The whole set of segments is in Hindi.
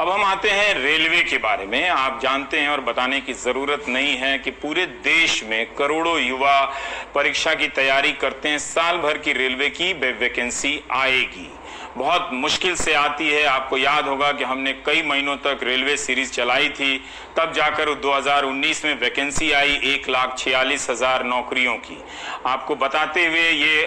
अब हम आते हैं रेलवे के बारे में। आप जानते हैं और बताने की जरूरत नहीं है कि पूरे देश में करोड़ों युवा परीक्षा की तैयारी करते हैं। साल भर की रेलवे की वैकेंसी आएगी, बहुत मुश्किल से आती है। आपको याद होगा कि हमने कई महीनों तक रेलवे सीरीज चलाई थी, तब जाकर 2019 में वैकेंसी आई 1,46,000 नौकरियों की। आपको बताते हुए ये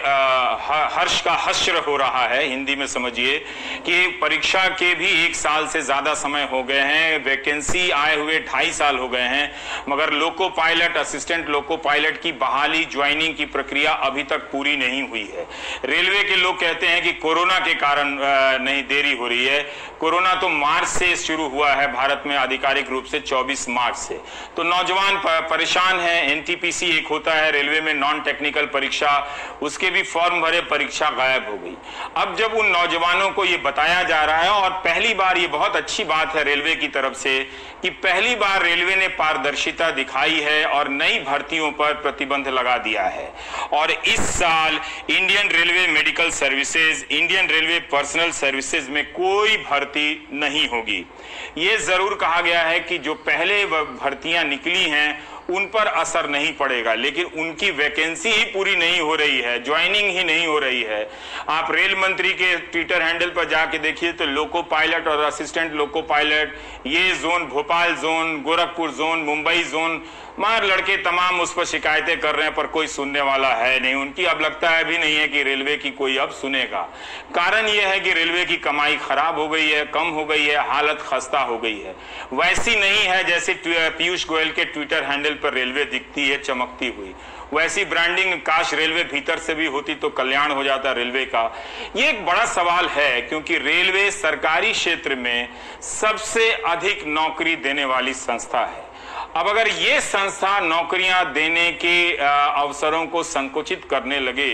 हर्ष का हश्र हो रहा है, हिंदी में समझिए कि परीक्षा के भी 1 साल से ज्यादा समय हो गए हैं, वैकेंसी आए हुए 2.5 साल हो गए हैं, मगर loco pilot, assistant loco pilot की बहाली, ज्वाइनिंग की प्रक्रिया अभी तक पूरी नहीं हुई है। रेलवे के लोग कहते हैं कि कोरोना के कारण नहीं देरी हो रही है। कोरोना तो मार्च से शुरू हुआ है भारत में, आधिकारिक रूप से 24 मार्च से। तो नौजवान परेशान हैं। एनटीपीसी एक होता है रेलवे में, नॉन टेक्निकल परीक्षा, उसके भी फॉर्म भरे, परीक्षा गायब हो गई। अब जब उन नौजवानों को ये बताया जा रहा है, और पहली बार, ये बहुत अच्छी बात है रेलवे की तरफ से कि पहली बार रेलवे ने पारदर्शिता दिखाई है और नई भर्तियों पर प्रतिबंध लगा दिया है। और इस साल Indian railway medical services, Indian railway personal services में कोई भर्ती नहीं होगी। ये जरूर कहा गया है कि जो पहले भर्तियां निकली हैं उन पर असर नहीं पड़ेगा, लेकिन उनकी वैकेंसी ही पूरी नहीं हो रही है, ज्वाइनिंग ही नहीं हो रही है। आप रेल मंत्री के ट्विटर हैंडल पर जाके देखिए तो लोको पायलट और असिस्टेंट लोको पायलट, ये zone, Bhopal zone, Gorakhpur zone, Mumbai zone, मार लड़के तमाम उस पर शिकायतें कर रहे हैं, पर कोई सुनने वाला है नहीं। उनकी अब लगता है भी नहीं है कि रेलवे की कोई अब सुनेगा। कारण यह है कि रेलवे की कमाई खराब हो गई है, कम हो गई है, हालत खस्ता हो गई है। वैसी नहीं है जैसे पीयूष गोयल के ट्विटर हैंडल पर रेलवे दिखती है चमकती हुई। वैसी ब्रांडिंग काश रेलवे भीतर से भी होती तो कल्याण हो जाता रेलवे का। ये एक बड़ा सवाल है, क्योंकि रेलवे सरकारी क्षेत्र में सबसे अधिक नौकरी देने वाली संस्था है। अब अगर ये संस्था नौकरियां देने के अवसरों को संकुचित करने लगे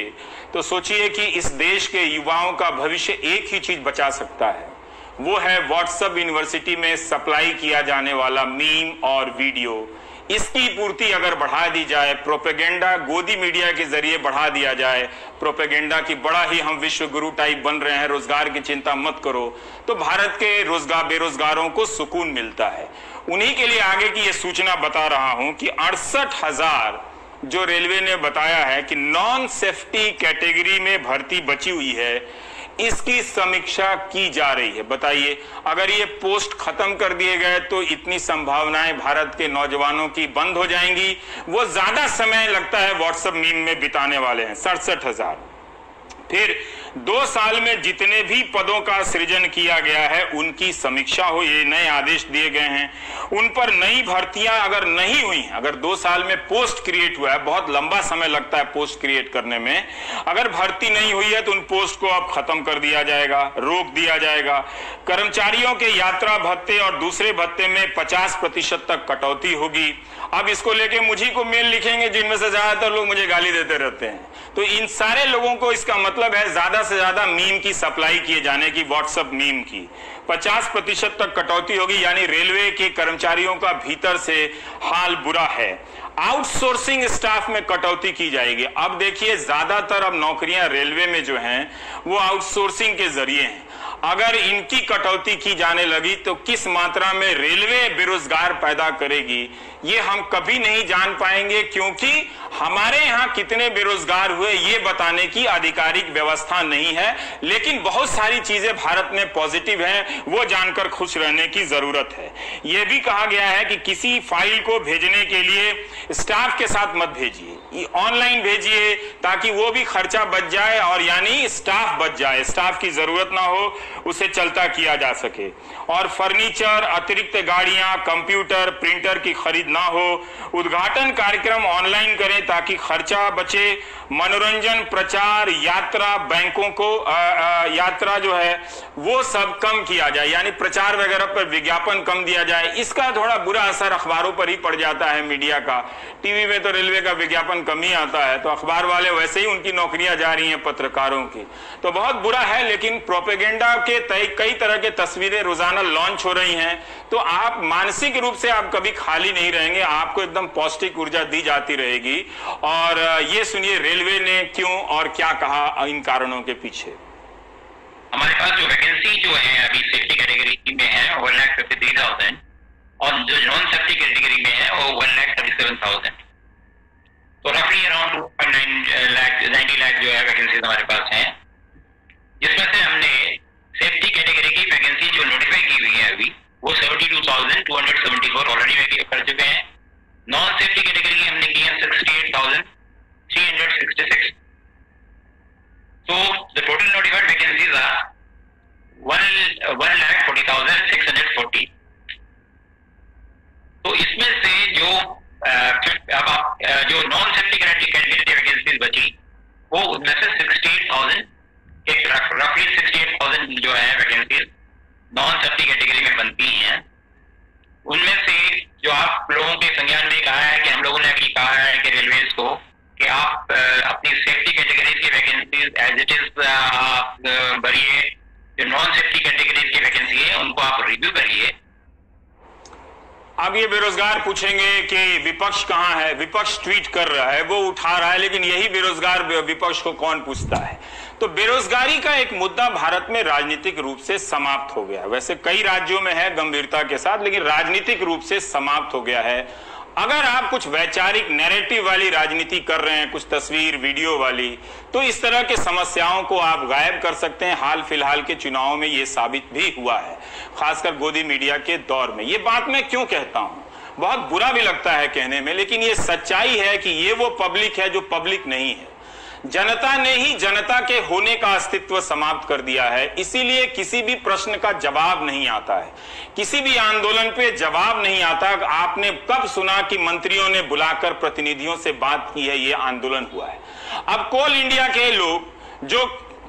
तो सोचिए कि इस देश के युवाओं का भविष्य एक ही चीज बचा सकता है, वो है व्हाट्सएप यूनिवर्सिटी में सप्लाई किया जाने वाला मीम और वीडियो। इसकी पूर्ति अगर बढ़ा दी जाए, प्रोपेगेंडा गोदी मीडिया के जरिए बढ़ा दिया जाए, प्रोपेगेंडा की बड़ा ही हम विश्व गुरु टाइप बन रहे हैं, रोजगार की चिंता मत करो, तो भारत के बेरोजगारों को सुकून मिलता है। उन्हीं के लिए आगे की ये सूचना बता रहा हूं कि 68,000 जो रेलवे ने बताया है कि नॉन सेफ्टी कैटेगरी में भर्ती बची हुई है, इसकी समीक्षा की जा रही है। बताइए, अगर ये पोस्ट खत्म कर दिए गए तो इतनी संभावनाएं भारत के नौजवानों की बंद हो जाएंगी। वो ज्यादा समय लगता है व्हाट्सएप मीम में बिताने वाले हैं, 67,000। फिर 2 साल में जितने भी पदों का सृजन किया गया है उनकी समीक्षा हो, ये नए आदेश दिए गए हैं। उन पर नई भर्तियां अगर नहीं हुई, अगर 2 साल में पोस्ट क्रिएट हुआ है, बहुत लंबा समय लगता है पोस्ट क्रिएट करने में, अगर भर्ती नहीं हुई है तो उन पोस्ट को अब खत्म कर दिया जाएगा, रोक दिया जाएगा। कर्मचारियों के यात्रा भत्ते और दूसरे भत्ते में 50% तक कटौती होगी। अब इसको लेके मुझे को मेल लिखेंगे जिनमें से ज्यादातर लोग मुझे गाली देते रहते हैं। तो इन सारे लोगों को इसका मतलब है ज्यादा से ज्यादा मीम की सप्लाई किए जाने की, व्हाट्सएप मीम की 50% तक कटौती होगी। यानी रेलवे के कर्मचारियों का भीतर से हाल बुरा है। आउटसोर्सिंग स्टाफ में कटौती की जाएगी। अब देखिए, ज्यादातर अब नौकरियां रेलवे में जो हैं वो आउटसोर्सिंग के जरिए हैं। अगर इनकी कटौती की जाने लगी तो किस मात्रा में रेलवे बेरोजगार पैदा करेगी ये हम कभी नहीं जान पाएंगे, क्योंकि हमारे यहां कितने बेरोजगार हुए ये बताने की आधिकारिक व्यवस्था नहीं है। लेकिन बहुत सारी चीजें भारत में पॉजिटिव हैं, वो जानकर खुश रहने की जरूरत है। यह भी कहा गया है कि किसी फाइल को भेजने के लिए स्टाफ के साथ मत भेजिए, ऑनलाइन भेजिए, ताकि वो भी खर्चा बच जाए और यानी स्टाफ बच जाए, स्टाफ की जरूरत ना हो, उसे चलता किया जा सके। और फर्नीचर, अतिरिक्त गाड़ियां, कंप्यूटर, प्रिंटर की खरीद ना हो। उद्घाटन कार्यक्रम ऑनलाइन करें ताकि खर्चा बचे। मनोरंजन, प्रचार, यात्रा, बैंकों को यात्रा जो है वो सब कम किया जाए, यानी प्रचार वगैरह पर विज्ञापन कम दिया जाए। इसका थोड़ा बुरा असर अखबारों पर ही पड़ जाता है, मीडिया का। टीवी में तो रेलवे का विज्ञापन कम ही आता है, तो अखबार वाले वैसे ही उनकी नौकरियां जा रही हैं पत्रकारों की, तो बहुत बुरा है। लेकिन प्रोपेगेंडा के कई तरह के तस्वीरें रोजाना लॉन्च हो रही हैं, तो आप मानसिक रूप से आप कभी खाली नहीं रहेंगे, आपको एकदम पौष्टिक ऊर्जा दी जाती रहेगी। और ये सुनिए रेलवे ने क्यों और क्या कहा इन कारणों के पीछे। हमारे पास जो वैकेंसी जो है अभी सेफ्टी कैटेगरी में है 1,50,000 और जो नॉन सेफ्टी कैटेगरी में है वो 1,37,000। तो रफली अराउंड 90 लाख जो है वैकेंसी हमारे पास है, जिसमें से हमने सेफ्टी कैटेगरी की वैकेंसी जो नोटिफाई की हुई है अभी वो 72,274 ऑलरेडी कर चुके हैं। नॉन सेफ्टी कैटेगरी की हमने की है 68,366। So the total notified vacancies are 1,40,640। तो इसमें से जो जो नॉन सेफ्टी कैटेगरी वैकेंसीज बची वो उनमें से 68,000 रफली 68,000 जो है वैकेंसीज नॉन सेफ्टी कैटेगरी में बनती हैं। उनमें से जो आप लोगों के संज्ञान में कहा है कि हम लोगों ने अभी कहा है कि रेलवेज को कि आप अपनी सेफ्टी कैटेगरीज की वैकेंसीज एज इट इज आप भरिए, जो नॉन सेफ्टी कैटेगरीज की वैकेंसी है उनको आप रिव्यू करिए। अब ये बेरोजगार पूछेंगे कि विपक्ष कहां है, विपक्ष ट्वीट कर रहा है, वो उठा रहा है, लेकिन यही बेरोजगार विपक्ष को कौन पूछता है। तो बेरोजगारी का एक मुद्दा भारत में राजनीतिक रूप से समाप्त हो गया। वैसे कई राज्यों में है गंभीरता के साथ, लेकिन राजनीतिक रूप से समाप्त हो गया है। अगर आप कुछ वैचारिक नैरेटिव वाली राजनीति कर रहे हैं, कुछ तस्वीर वीडियो वाली, तो इस तरह के समस्याओं को आप गायब कर सकते हैं। हाल फिलहाल के चुनाव में यह साबित भी हुआ है, खासकर गोदी मीडिया के दौर में। ये बात मैं क्यों कहता हूं, बहुत बुरा भी लगता है कहने में, लेकिन ये सच्चाई है कि ये वो पब्लिक है जो पब्लिक नहीं है। जनता ने ही जनता के होने का अस्तित्व समाप्त कर दिया है। इसीलिए किसी भी प्रश्न का जवाब नहीं आता है, किसी भी आंदोलन पे जवाब नहीं आता। आपने कब सुना कि मंत्रियों ने बुलाकर प्रतिनिधियों से बात की है, ये आंदोलन हुआ है। अब कोल इंडिया के लोग जो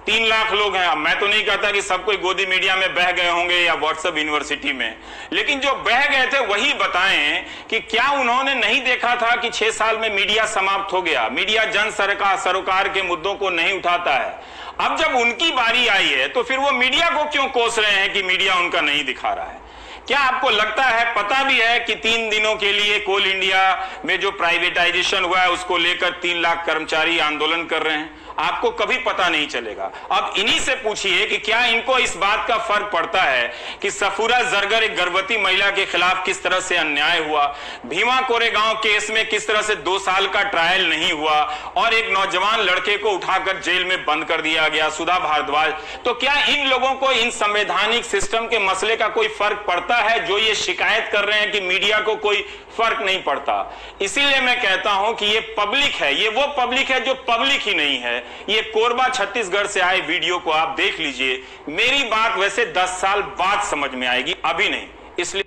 3 लाख लोग हैं, अब मैं तो नहीं कहता कि सब कोई गोदी मीडिया में बह गए होंगे या व्हाट्सएप यूनिवर्सिटी में, लेकिन जो बह गए थे वही बताएं कि क्या उन्होंने नहीं देखा था कि 6 साल में मीडिया समाप्त हो गया, मीडिया जन सरोकार के मुद्दों को नहीं उठाता है। अब जब उनकी बारी आई है तो फिर वो मीडिया को क्यों कोस रहे हैं कि मीडिया उनका नहीं दिखा रहा है। क्या आपको लगता है, पता भी है कि 3 दिनों के लिए कोल इंडिया में जो प्राइवेटाइजेशन हुआ है उसको लेकर 3 लाख कर्मचारी आंदोलन कर रहे हैं? आपको कभी पता नहीं चलेगा। अब इन्हीं से पूछिए कि क्या इनको इस बात का फर्क पड़ता है कि सफूरा जरगर एक गर्भवती महिला के खिलाफ किस तरह से अन्याय हुआ, भीमा कोरेगांव केस में किस तरह से 2 साल का ट्रायल नहीं हुआ और एक नौजवान लड़के को उठाकर जेल में बंद कर दिया गया, सुधा भारद्वाज। तो क्या इन लोगों को इन संवैधानिक सिस्टम के मसले का कोई फर्क पड़ता है, जो ये शिकायत कर रहे हैं कि मीडिया को कोई फर्क नहीं पड़ता? इसीलिए मैं कहता हूं कि ये पब्लिक है, ये वो पब्लिक है जो पब्लिक ही नहीं है। ये कोरबा छत्तीसगढ़ से आए वीडियो को आप देख लीजिए। मेरी बात वैसे 10 साल बाद समझ में आएगी, अभी नहीं। इसलिए